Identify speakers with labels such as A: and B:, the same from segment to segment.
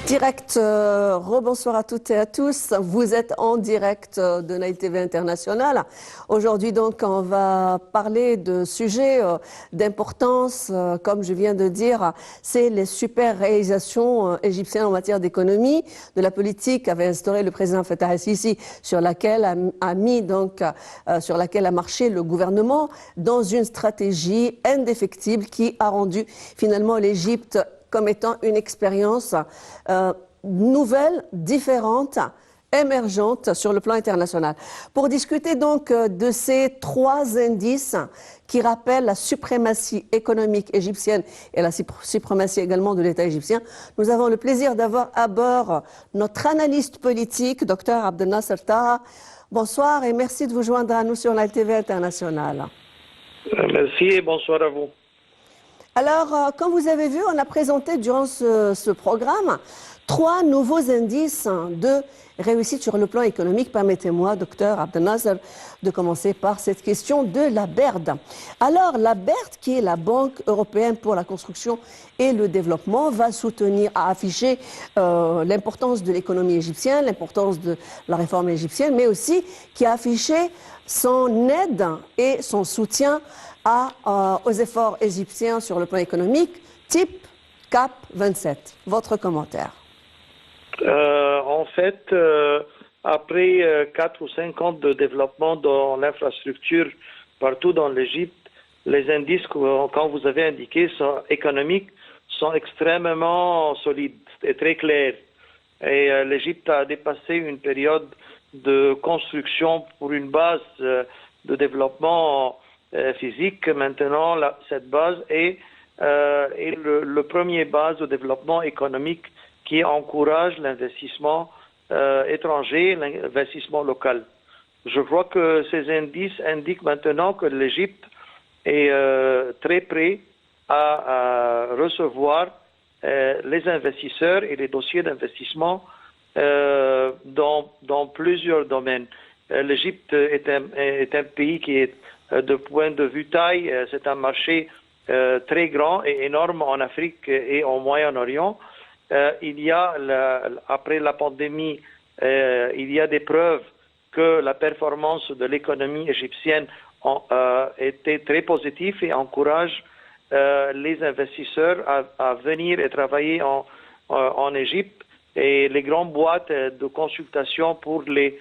A: Direct, rebonsoir à toutes et à tous. Vous êtes en direct de Nile TV International. Aujourd'hui, donc, on va parler de sujets d'importance. Comme je viens de dire, c'est les super réalisations égyptiennes en matière d'économie, de la politique qu'avait instauré le président Fattah el-Sisi, sur laquelle a marché le gouvernement dans une stratégie indéfectible qui a rendu finalement l'Égypte comme étant une expérience nouvelle, différente, émergente sur le plan international. Pour discuter donc de ces trois indices qui rappellent la suprématie économique égyptienne et la suprématie également de l'État égyptien, nous avons le plaisir d'avoir à bord notre analyste politique, Dr Abdel Nasser Taha. Bonsoir et merci de vous joindre à nous sur la TV International.
B: Merci et bonsoir à vous.
A: Alors, comme vous avez vu, on a présenté durant ce programme trois nouveaux indices de réussite sur le plan économique. Permettez-moi, docteur Abdel Nasser, de commencer par cette question de la BERD. Alors, la BERD, qui est la Banque européenne pour la construction et le développement, va soutenir, afficher l'importance de l'économie égyptienne, l'importance de la réforme égyptienne, mais aussi qui a affiché son aide et son soutien aux efforts égyptiens sur le plan économique, type CAP 27. Votre commentaire?
B: En fait, après 4 ou 5 ans de développement dans l'infrastructure partout dans l'Égypte, les indices, quand vous avez indiqué, économiques, sont extrêmement solides et très clairs. Et l'Égypte a dépassé une période de construction pour une base de développement physique. Maintenant, cette base est le premier base de développement économique qui encourage l'investissement étranger, l'investissement local. Je crois que ces indices indiquent maintenant que l'Égypte est très prêt à recevoir les investisseurs et les dossiers d'investissement dans plusieurs domaines. L'Égypte est un pays qui est, de point de vue taille, c'est un marché très grand et énorme en Afrique et au Moyen-Orient. Il y a, après la pandémie, il y a des preuves que la performance de l'économie égyptienne était très positive et encourage les investisseurs à venir et travailler en Égypte. Et les grandes boîtes de consultation pour les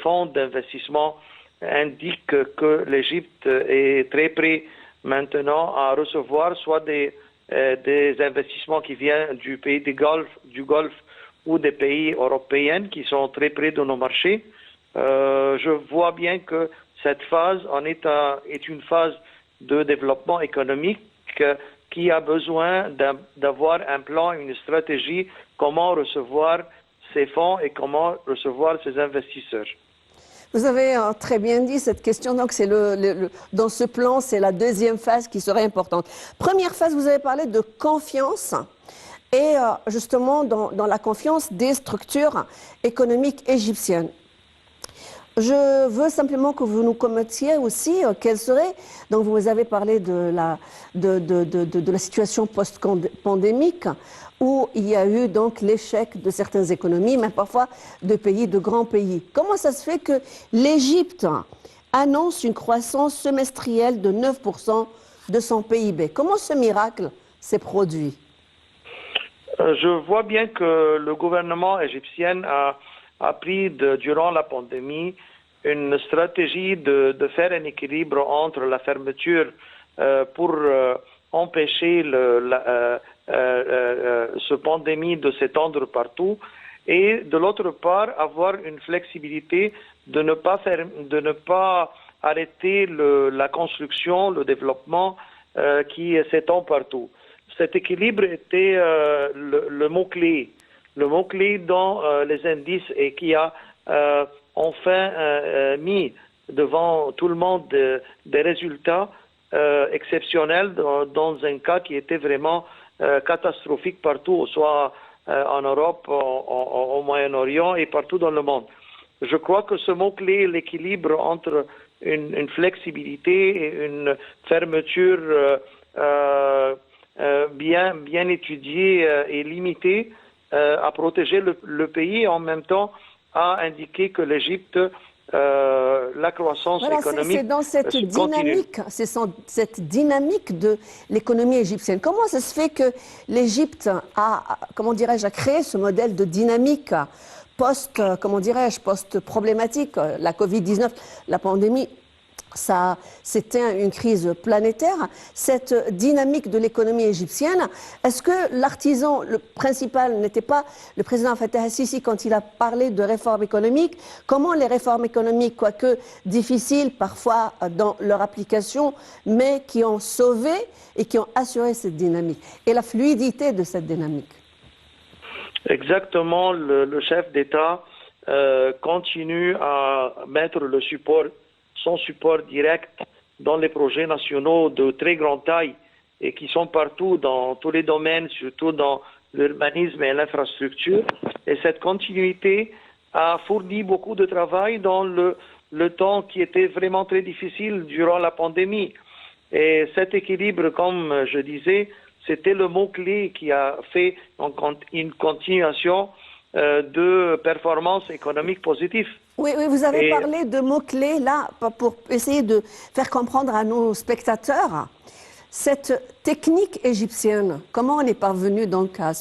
B: fonds d'investissement indiquent que l'Égypte est très près maintenant à recevoir soit des investissements qui viennent du pays du Golfe ou des pays européens qui sont très près de nos marchés. Je vois bien que cette phase est une phase de développement économique qui a besoin d'avoir un plan, une stratégie, comment recevoir ces fonds et comment recevoir ces investisseurs.
A: Vous avez très bien dit cette question, donc c'est dans ce plan, c'est la deuxième phase qui serait importante. Première phase, vous avez parlé de confiance et justement dans la confiance des structures économiques égyptiennes. Je veux simplement que vous nous commentiez aussi quelle serait, donc vous avez parlé de la situation post-pandémique où il y a eu donc l'échec de certaines économies, mais parfois de grands pays. Comment ça se fait que l'Égypte annonce une croissance semestrielle de 9% de son PIB? Comment ce miracle s'est produit?
B: Je vois bien que le gouvernement égyptien a pris durant la pandémie une stratégie de faire un équilibre entre la fermeture pour empêcher ce pandémie de s'étendre partout et de l'autre part avoir une flexibilité de ne pas arrêter la construction, le développement qui s'étend partout. Cet équilibre était le mot-clé. Le mot-clé dans les indices et qui a enfin mis devant tout le monde des résultats exceptionnels dans un cas qui était vraiment catastrophique partout, soit en Europe, au Moyen-Orient et partout dans le monde. Je crois que ce mot-clé, l'équilibre entre une flexibilité et une fermeture bien étudiée et limitée, à protéger le pays et en même temps à indiquer que l'Égypte, la croissance
A: Voilà,
B: économique
A: c'est dans cette
B: continue.
A: dynamique, cette dynamique de l'économie égyptienne. Comment ça se fait que l'Égypte a, comment dirais-je, a créé ce modèle de dynamique comment dirais-je, post-problématique, la Covid-19, la pandémie? Ça, c'était une crise planétaire. Cette dynamique de l'économie égyptienne, est-ce que l'artisan, le principal, n'était pas le président Fattah al-Sisi quand il a parlé de réformes économiques? Comment les réformes économiques, quoique difficiles parfois dans leur application, mais qui ont sauvé et qui ont assuré cette dynamique et la fluidité de cette dynamique?
B: Exactement, le chef d'État continue à mettre son support direct dans les projets nationaux de très grande taille et qui sont partout dans tous les domaines, surtout dans l'urbanisme et l'infrastructure. Et cette continuité a fourni beaucoup de travail dans le temps qui était vraiment très difficile durant la pandémie. Et cet équilibre, comme je disais, c'était le mot-clé qui a fait une continuation de performances économiques positives.
A: Oui, oui, vous avez parlé de mots-clés là pour essayer de faire comprendre à nos spectateurs cette technique égyptienne. Comment on est parvenu donc à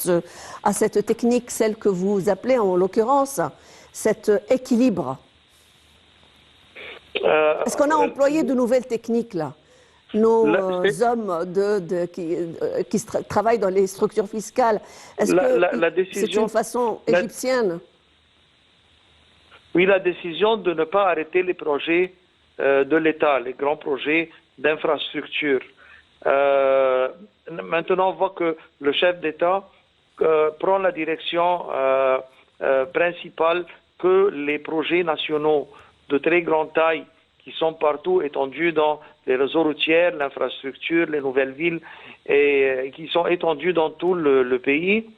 A: cette technique, celle que vous appelez en l'occurrence cet équilibre? Est-ce qu'on a employé de nouvelles techniques là? Nos hommes qui travaillent dans les structures fiscales, est-ce que c'est une façon égyptienne?
B: Oui, la décision de ne pas arrêter les projets de l'État, les grands projets d'infrastructure. Maintenant, on voit que le chef d'État prend la direction principale que les projets nationaux de très grande taille qui sont partout étendus dans les réseaux routiers, l'infrastructure, les nouvelles villes, et qui sont étendus dans tout le pays,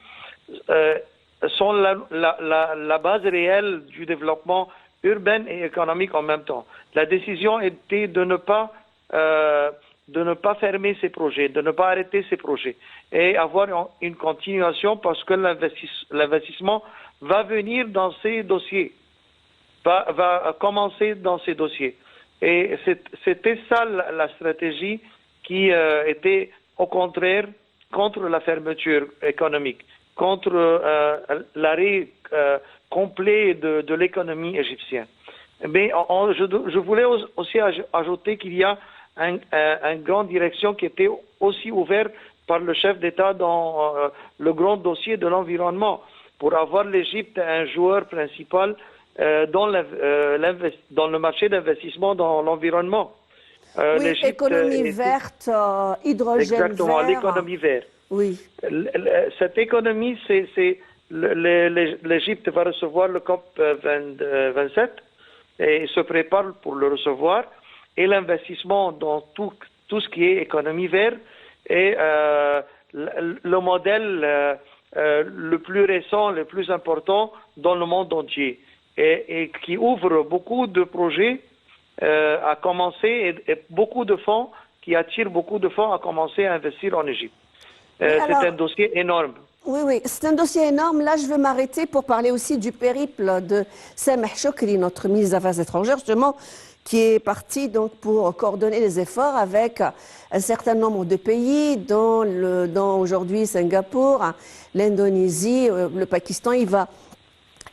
B: sont la base réelle du développement urbain et économique en même temps. La décision était de ne pas fermer ces projets, de ne pas arrêter ces projets et avoir une continuation parce que l'investissement va venir dans ces dossiers, va commencer dans ces dossiers. Et c'était ça la stratégie qui était au contraire contre la fermeture économique, contre l'arrêt complet de l'économie égyptienne. Mais je voulais aussi ajouter qu'il y a une grande direction qui était aussi ouverte par le chef d'État dans le grand dossier de l'environnement, pour avoir l'Égypte un joueur principal dans le marché d'investissement dans l'environnement.
A: Oui, économie verte, hydrogène
B: exactement,
A: vert.
B: l'économie verte.
A: Oui.
B: Cette économie, l'Égypte va recevoir le COP 27 et se prépare pour le recevoir. Et l'investissement dans tout ce qui est économie verte est le modèle le plus récent, le plus important dans le monde entier. Et qui ouvre beaucoup de projets à commencer et beaucoup de fonds, qui attirent beaucoup de fonds à commencer à investir en Égypte. C'est un dossier énorme.
A: Oui, oui, c'est un dossier énorme. Là, je vais m'arrêter pour parler aussi du périple de Sameh Choukri, notre ministre des Affaires étrangères, justement, qui est parti donc pour coordonner les efforts avec un certain nombre de pays, dont aujourd'hui Singapour, l'Indonésie, le Pakistan. Il va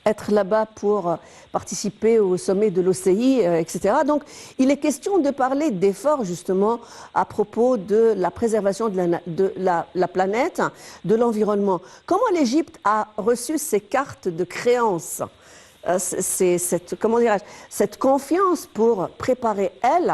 A: être là-bas pour participer au sommet de l'OCI, etc. Donc, il est question de parler d'efforts, justement, à propos de la préservation de la planète, de l'environnement. Comment l'Égypte a reçu ces cartes de créance, cette confiance pour préparer, elle,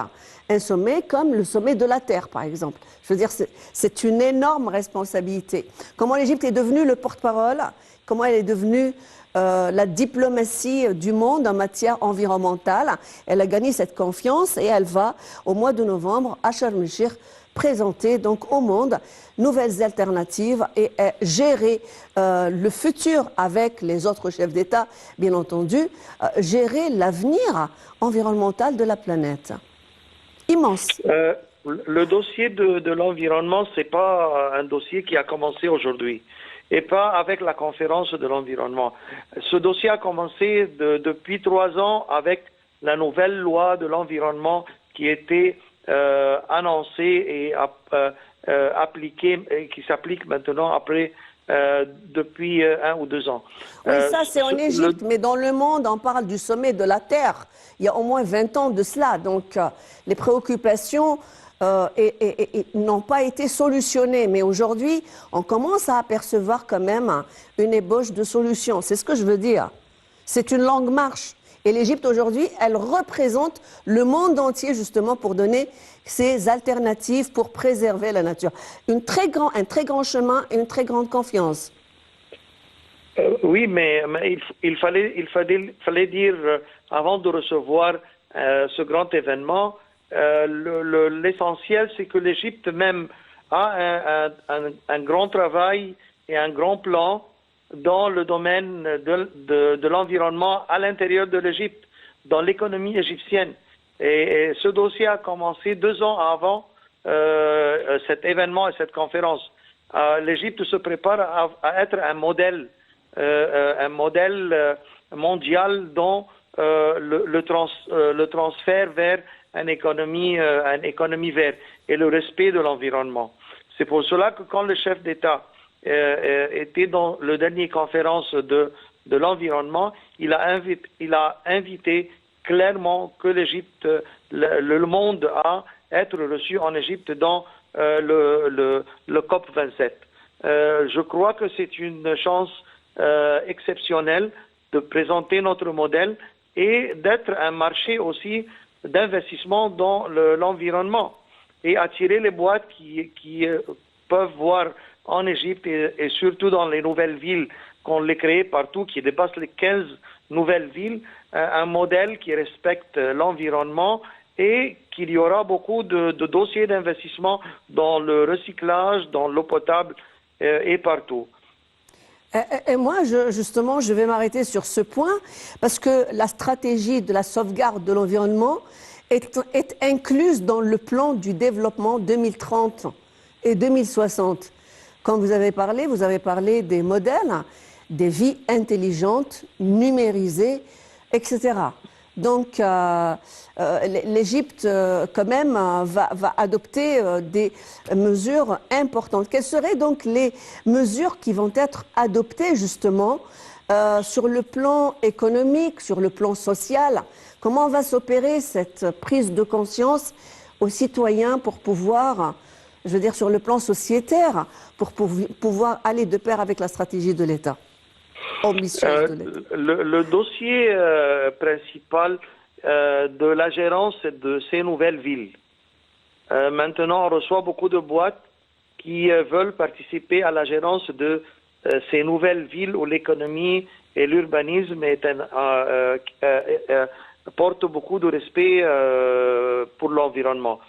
A: un sommet comme le sommet de la Terre, par exemple? Je veux dire, c'est une énorme responsabilité. Comment l'Égypte est devenue le porte-parole, comment elle est devenue la diplomatie du monde en matière environnementale. Elle a gagné cette confiance et elle va, au mois de novembre, à Sharm el-Sheikh, présenter donc au monde nouvelles alternatives et gérer le futur avec les autres chefs d'État, bien entendu, gérer l'avenir environnemental de la planète. Immense.
B: le dossier de l'environnement, c'est pas un dossier qui a commencé aujourd'hui et pas avec la conférence de l'environnement. Ce dossier a commencé depuis 3 ans avec la nouvelle loi de l'environnement qui était annoncée et appliquée et qui s'applique maintenant depuis 1 ou 2 ans.
A: Oui, ça c'est en Égypte, mais dans le monde, on parle du sommet de la Terre. Il y a au moins 20 ans de cela. Donc les préoccupations n'ont pas été solutionnées. Mais aujourd'hui, on commence à apercevoir quand même une ébauche de solution. C'est ce que je veux dire. C'est une longue marche. Et l'Égypte aujourd'hui, elle représente le monde entier justement pour donner ces alternatives pour préserver la nature. Un très grand chemin et une très grande confiance.
B: Oui, mais il fallait dire, avant de recevoir ce grand événement, l'essentiel, c'est que l'Égypte même a un grand travail et un grand plan dans le domaine de l'environnement à l'intérieur de l'Égypte, dans l'économie égyptienne. Et ce dossier a commencé 2 ans avant cet événement et cette conférence. L'Égypte se prépare à être un modèle mondial dans le transfert vers une économie verte et le respect de l'environnement. C'est pour cela que quand le chef d'État était dans la dernière conférence de l'environnement, il a invité clairement que l'Égypte, le monde a être reçu en Égypte dans le COP 27. Je crois que c'est une chance exceptionnelle de présenter notre modèle et d'être un marché aussi d'investissement dans l'environnement et attirer les boîtes qui peuvent voir en Égypte et surtout dans les nouvelles villes qu'on les crée partout, qui dépassent les 15 nouvelles villes, un modèle qui respecte l'environnement et qu'il y aura beaucoup de dossiers d'investissement dans le recyclage, dans l'eau potable et partout.
A: Et moi, justement, je vais m'arrêter sur ce point parce que la stratégie de la sauvegarde de l'environnement est incluse dans le plan du développement 2030 et 2060. Quand vous avez parlé des modèles, des vies intelligentes, numérisées, etc. Donc, l'Égypte, quand même, va adopter des mesures importantes. Quelles seraient donc les mesures qui vont être adoptées, justement, sur le plan économique, sur le plan social? Comment va s'opérer cette prise de conscience aux citoyens pour pouvoir, je veux dire, sur le plan sociétaire, pour pouvoir aller de pair avec la stratégie de l'État?
B: Le dossier principal de la gérance de ces nouvelles villes. Maintenant, on reçoit beaucoup de boîtes qui veulent participer à la gérance de ces nouvelles villes où l'économie et l'urbanisme portent beaucoup de respect pour l'environnement.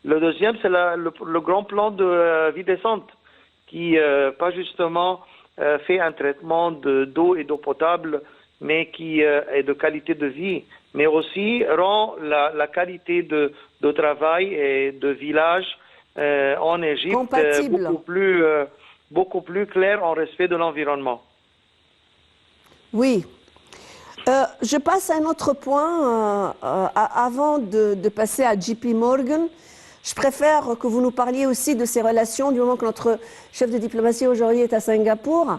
B: Le deuxième, c'est le grand plan de vie décente qui, pas justement, fait un traitement d'eau et d'eau potable, mais qui est de qualité de vie, mais aussi rend la qualité de travail et de village en Égypte beaucoup plus claire en respect de l'environnement.
A: Oui. Je passe à un autre point. Avant de passer à JP Morgan, je préfère que vous nous parliez aussi de ces relations, du moment que notre chef de diplomatie aujourd'hui est à Singapour.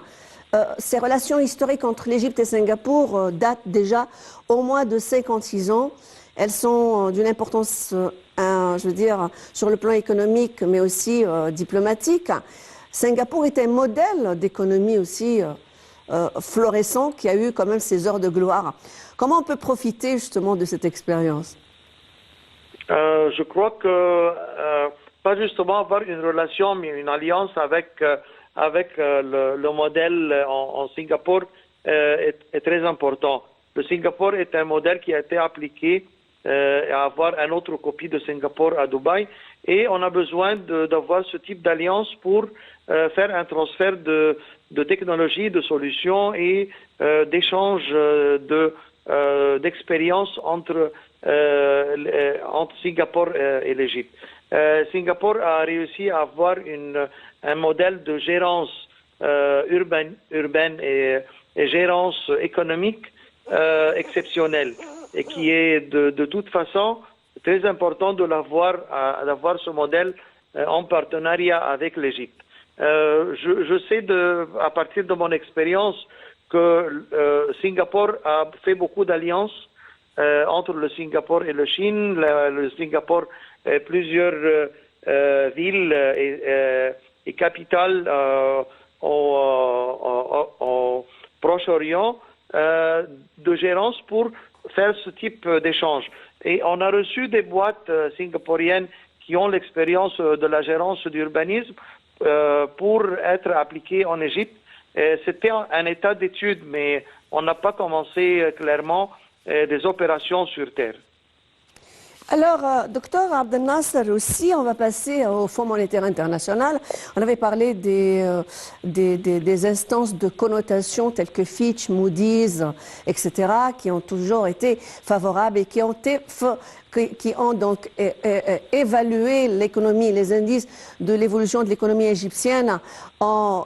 A: Ces relations historiques entre l'Égypte et Singapour datent déjà au moins de 56 ans. Elles sont d'une importance, je veux dire, sur le plan économique, mais aussi diplomatique. Singapour est un modèle d'économie aussi florissant qui a eu quand même ses heures de gloire. Comment on peut profiter justement de cette expérience?
B: Je crois que pas justement avoir une relation, mais une alliance avec le modèle en Singapour est très important. Le Singapour est un modèle qui a été appliqué à avoir une autre copie de Singapour à Dubaï et on a besoin d'avoir ce type d'alliance pour faire un transfert de technologie, de solutions et d'échange d'expériences entre Singapour et l'Égypte. Singapour a réussi à avoir un modèle de gérance urbaine et gérance économique exceptionnel et qui est de toute façon très important d'avoir ce modèle en partenariat avec l'Égypte. Je sais à partir de mon expérience que Singapour a fait beaucoup d'alliances entre le Singapour et la Chine. Le Singapour, plusieurs villes et capitales au Proche-Orient de gérance pour faire ce type d'échange. Et on a reçu des boîtes singapouriennes qui ont l'expérience de la gérance d'urbanisme pour être appliquées en Égypte. C'était un état d'étude, mais on n'a pas commencé clairement des opérations sur terre.
A: Alors, docteur Abdel Nasser, aussi, on va passer au Fonds monétaire international. On avait parlé des instances de connotation telles que Fitch, Moody's, etc., qui ont toujours été favorables et qui ont donc évalué l'économie, les indices de l'évolution de l'économie égyptienne.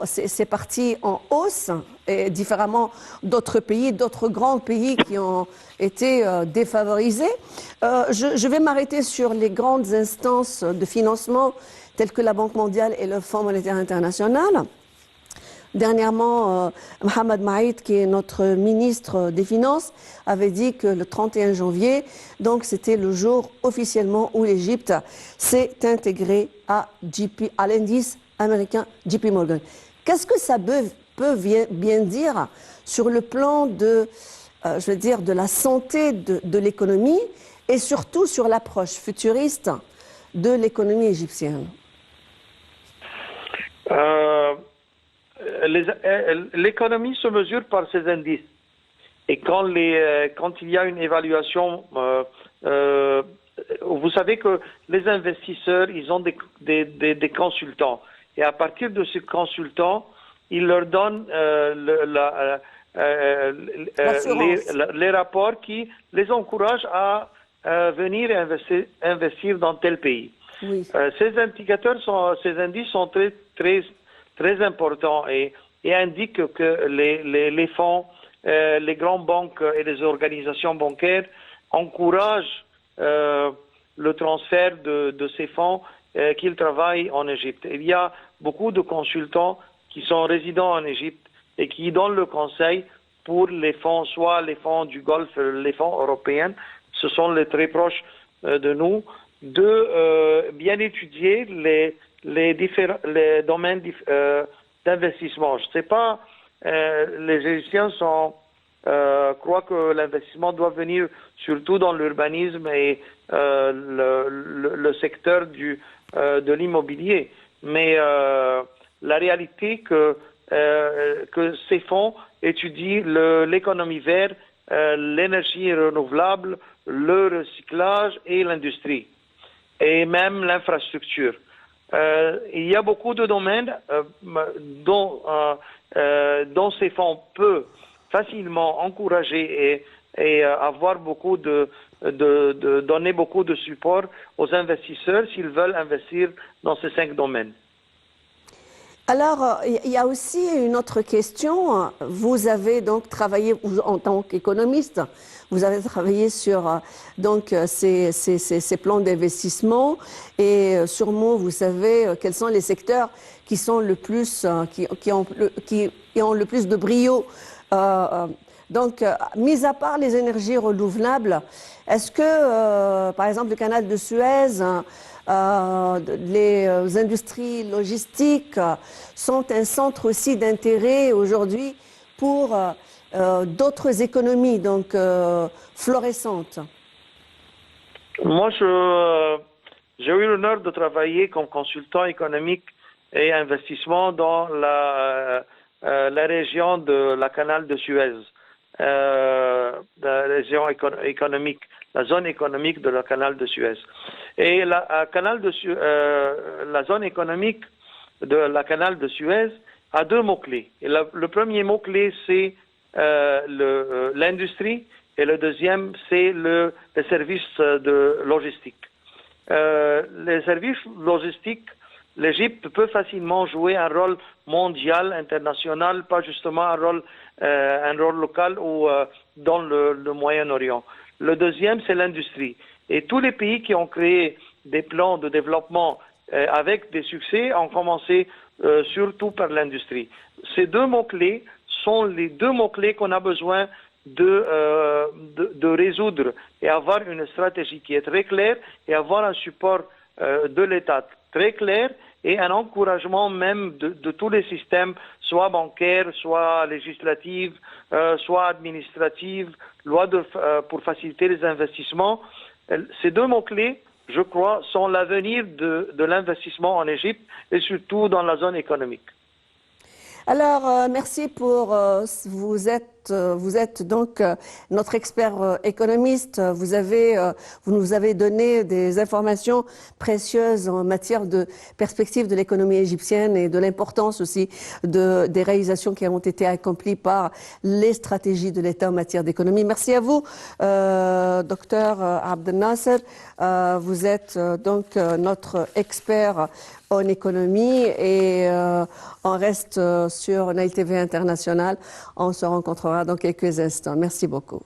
A: C'est parti en hausse, et différemment d'autres pays, d'autres grands pays qui ont été défavorisés. Je vais m'arrêter sur les grandes instances de financement telles que la Banque mondiale et le Fonds monétaire international. Dernièrement, Mohamed Maïd, qui est notre ministre des Finances, avait dit que le 31 janvier, donc c'était le jour officiellement où l'Égypte s'est intégrée à l'indice américain JP Morgan. Qu'est-ce que ça peut bien dire sur le plan de la santé de l'économie et surtout sur l'approche futuriste de l'économie égyptienne?
B: L'économie se mesure par ces indices. Et quand il y a une évaluation, vous savez que les investisseurs, ils ont des consultants. Et à partir de ces consultants, ils leur donnent les rapports qui les encouragent à venir investir dans tel pays. Oui. Ces indices sont très importants et indiquent que les fonds, les grandes banques et les organisations bancaires encouragent le transfert de ces fonds qu'ils travaillent en Égypte. Il y a beaucoup de consultants qui sont résidents en Égypte et qui donnent le conseil pour les fonds, soit les fonds du Golfe, les fonds européens, ce sont les très proches de nous, de bien étudier les domaines d'investissement. Je ne sais pas, les Égyptiens croient que l'investissement doit venir surtout dans l'urbanisme et le secteur de l'immobilier. Mais la réalité que ces fonds étudient l'économie verte, l'énergie renouvelable, le recyclage et l'industrie, et même l'infrastructure. Il y a beaucoup de domaines dont ces fonds peuvent facilement encourager et avoir donner beaucoup de support aux investisseurs s'ils veulent investir dans ces 5 domaines.
A: Alors, il y a aussi une autre question. Vous avez donc travaillé, en tant qu'économiste, vous avez travaillé sur ces plans d'investissement et sûrement vous savez quels sont les secteurs qui sont le plus, qui ont le plus de brio. Donc, mis à part les énergies renouvelables, est-ce que, par exemple, le canal de Suez, les industries logistiques sont un centre aussi d'intérêt aujourd'hui pour d'autres économies donc florissantes?
B: Moi, j'ai eu l'honneur de travailler comme consultant économique et investissement dans la région de la canal de Suez, la région économique, la zone économique de la canal de Suez. Et la zone économique de la canal de Suez a 2 mots-clés. Le premier mot-clé, c'est l'industrie, et le deuxième, c'est le service de logistique. les services logistiques, l'Égypte peut facilement jouer un rôle mondial, international, pas justement un rôle local ou dans le Moyen-Orient. Le deuxième, c'est l'industrie. Et tous les pays qui ont créé des plans de développement avec des succès ont commencé surtout par l'industrie. Ces deux mots-clés sont les deux mots-clés qu'on a besoin de résoudre et avoir une stratégie qui est très claire et avoir un support de l'État très clair et un encouragement même de tous les systèmes, soit bancaires, soit législatifs, soit administratifs, pour faciliter les investissements. Ces deux mots-clés, je crois, sont l'avenir de l'investissement en Égypte et surtout dans la zone économique.
A: Alors, merci pour... vous êtes donc notre expert économiste. Vous nous avez donné des informations précieuses en matière de perspective de l'économie égyptienne et de l'importance aussi des réalisations qui ont été accomplies par les stratégies de l'État en matière d'économie. Merci à vous, docteur Abdel Nasser. Vous êtes donc notre expert en économie et on reste sur Nile TV International. On se rencontrera dans quelques instants. Merci beaucoup.